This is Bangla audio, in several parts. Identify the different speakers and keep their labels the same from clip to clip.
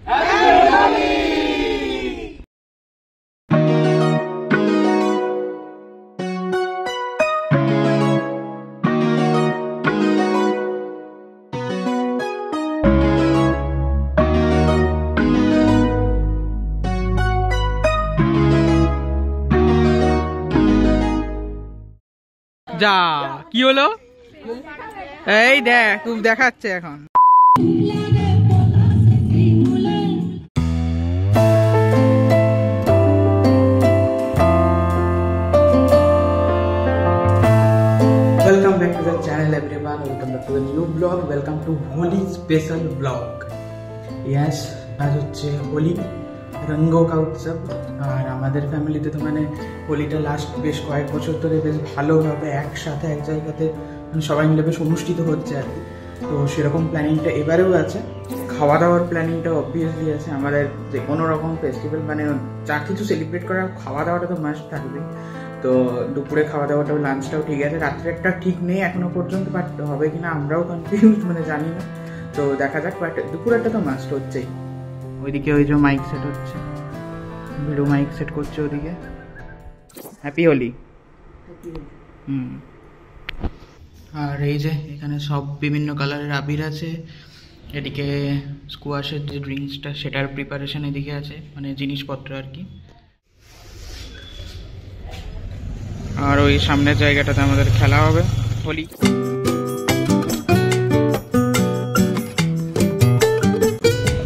Speaker 1: যা কি হলো? এই দেখ খুব দেখাচ্ছে এখন।
Speaker 2: Welcome back to the channel everyone. Welcome back to the new vlog. Welcome to Holi special vlog. Yes, आज হচ্ছে হোলি রঙ্গো কা উৎসব। আর আমাদের ফ্যামিলিতে তো মানে হোলিটা লাস্ট বেশ কয়েক বছর ধরে বেশ ভালোভাবে একসাথে এক জায়গাতে সবাই মিলে বেশ অনুষ্ঠিত হচ্ছে আর কি। তো সেরকম প্ল্যানিংটা এবারেও আছে। খাওয়া দাওয়ার প্ল্যানিংটা অবভিয়াসলি আছে। আমাদের যে কোনো রকম ফেস্টিভ্যাল মানে যা কিছু সেলিব্রেট করার খাওয়া দাওয়াটা তো মাস্ট থাকবে। তো দুপুরে খাওয়া দাওয়াটাও লাঞ্চটাও ঠিক আছে, রাত্রে একটা ঠিক নেই এখনো পর্যন্ত, বাট হবে কিনা আমরাও কনফিউজ মানে জানি না। তো দেখা যাক, বাট দুপুরেরটা তো মাস্ট হচ্ছেই। ওইদিকে ওই যে মাইক সেট হচ্ছে, ভিডিও মাইক সেট করছে ওদিকে। হ্যাপি হোলি। আর এই যে এখানে সব বিভিন্ন কালারের আবির আছে। এদিকে স্কোয়াশের যে ড্রিঙ্কসটা সেটার প্রিপারেশন এদিকে আছে, মানে জিনিসপত্র আর কি। আর ওই সামনের জায়গাটাতে আমাদের খেলা হবে হোলি।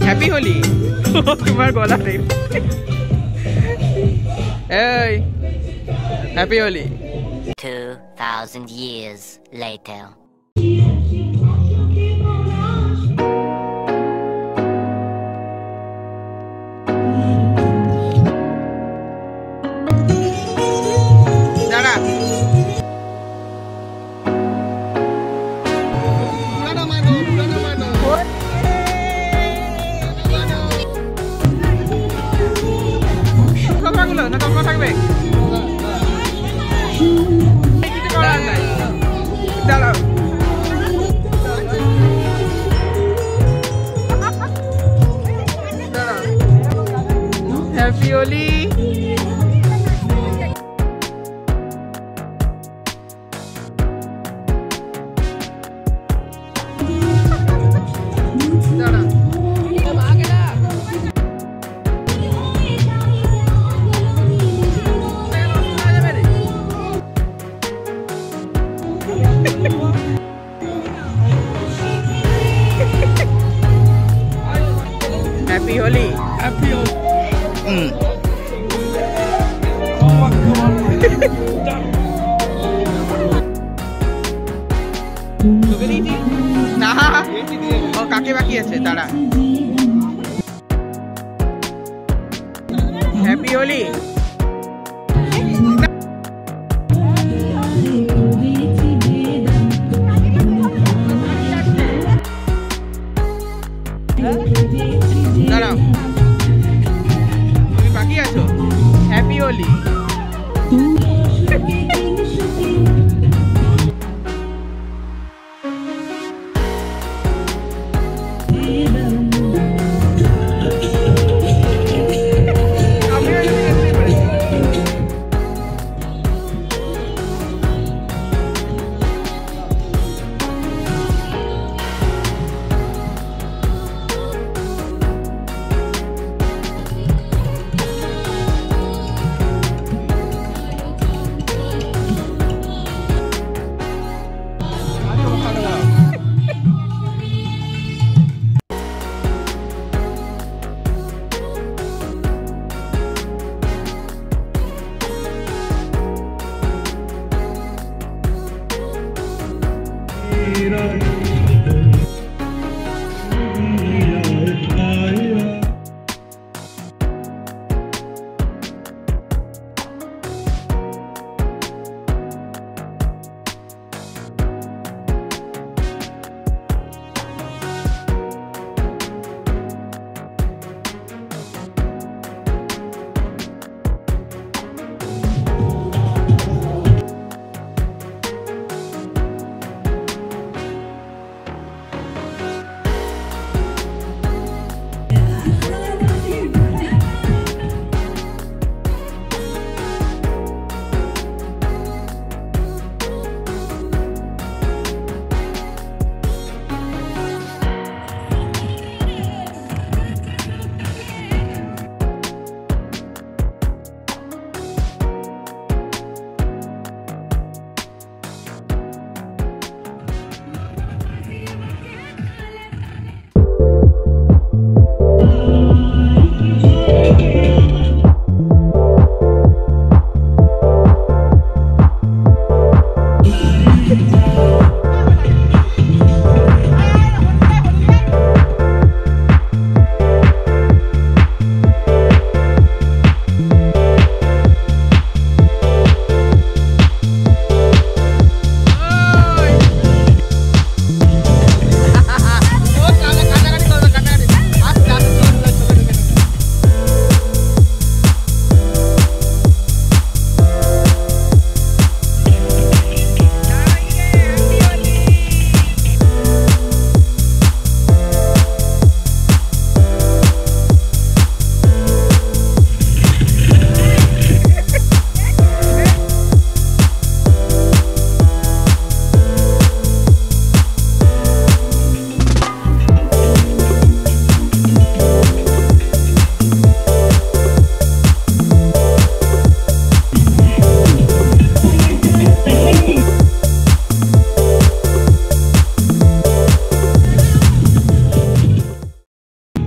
Speaker 2: হ্যাপি হোলি। তোমার গলা নেই। এই happy Holi.
Speaker 3: 2000 years later.
Speaker 1: Happy Holi. Happy Holi. Happy Holi. না ও কাকে বাকি আছে দাঁড়া। হ্যাপি হোলি। দাঁড়াও তুমি বাকি আছো। হ্যাপি হোলি।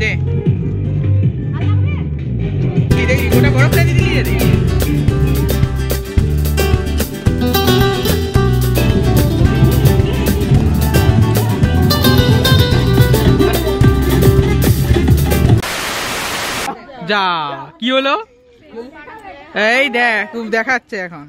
Speaker 1: দে এই দেখি গোটা বরফটা দিয়ে দিলি রে যা কি হলো এই দেখ খুব দেখাচ্ছে এখন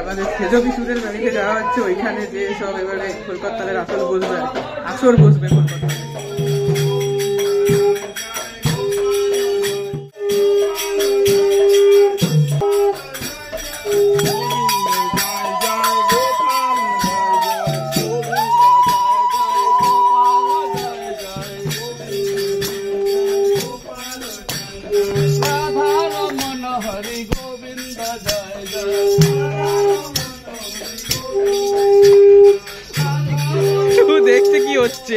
Speaker 1: আমাদের সেজ কিশোরের বাড়িতে যাওয়া হচ্ছে ওইখানে যে সব এবারে কলকাতার আসর বসবে আসর বসবে কলকাতা দেখতে কি হচ্ছে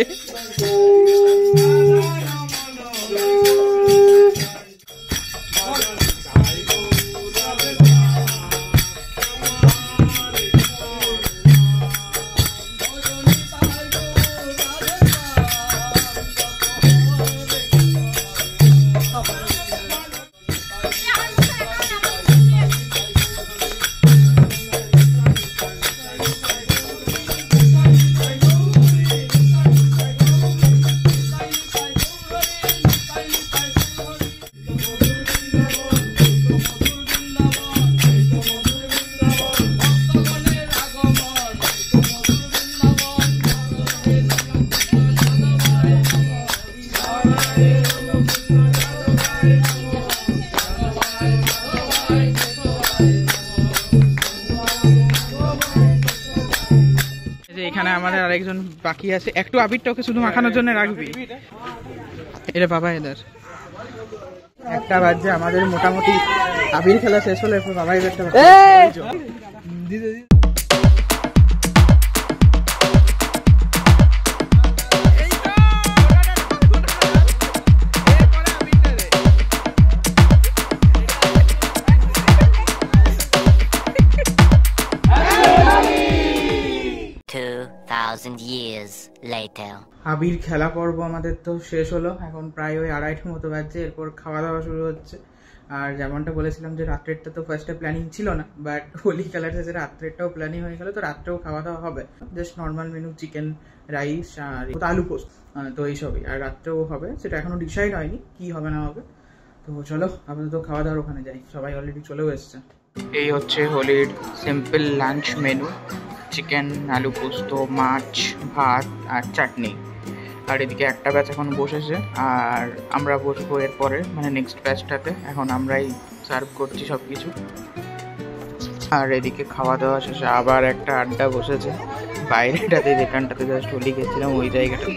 Speaker 1: এখানে আমাদের আরেকজন বাকি আছে একটু আবিরটা ওকে শুধু মাখানোর জন্য রাখবি এটা বাবা এদের একটা বাজে আমাদের মোটামুটি আবির খেলা শেষ হলো এরপর বাবা এদেরটা
Speaker 3: years later.
Speaker 2: আবির খেলা পর্ব আমাদের তো শেষ হলো এখন প্রায় ওই 2:30টার মতো বাজছে এরপর খাওয়া দাওয়া শুরু হচ্ছে আর যেমনটা বলেছিলাম যে রাত্রেরটা তো ফার্স্টে প্ল্যানিং ছিল না বাট হোলি খেলার শেষে রাত্রেরটাও প্ল্যানিং হয়ে গেল তো রাত্রেও খাওয়া দাওয়া হবে just normal menu chicken rice আর আলু পোস্ত তো এইসবই আর রাত্রেও হবে সেটা এখনো ডিসাইড হয়নি কি হবে না হবে তো চলো আপাতত খাওয়া দাওয়ার ওখানে যাই, সবাই অলরেডি চলেও এসছে। এই হচ্ছে হোলির সিম্পল লাঞ্চ মেনু, চিকেন, আলু পোস্ত, মাছ, ভাত আর চাটনি। আর এদিকে একটা ব্যাচ এখন বসেছে, আর আমরা বসবো এরপরে মানে নেক্সট ব্যাচটাতে। এখন আমরাই সার্ভ করছি সব কিছু। আর এদিকে খাওয়া দাওয়া শেষে আবার একটা আড্ডা বসেছে বাইরেটাতে, যেখানটাতে জাস্ট হোলি গেছিলাম ওই জায়গাটা।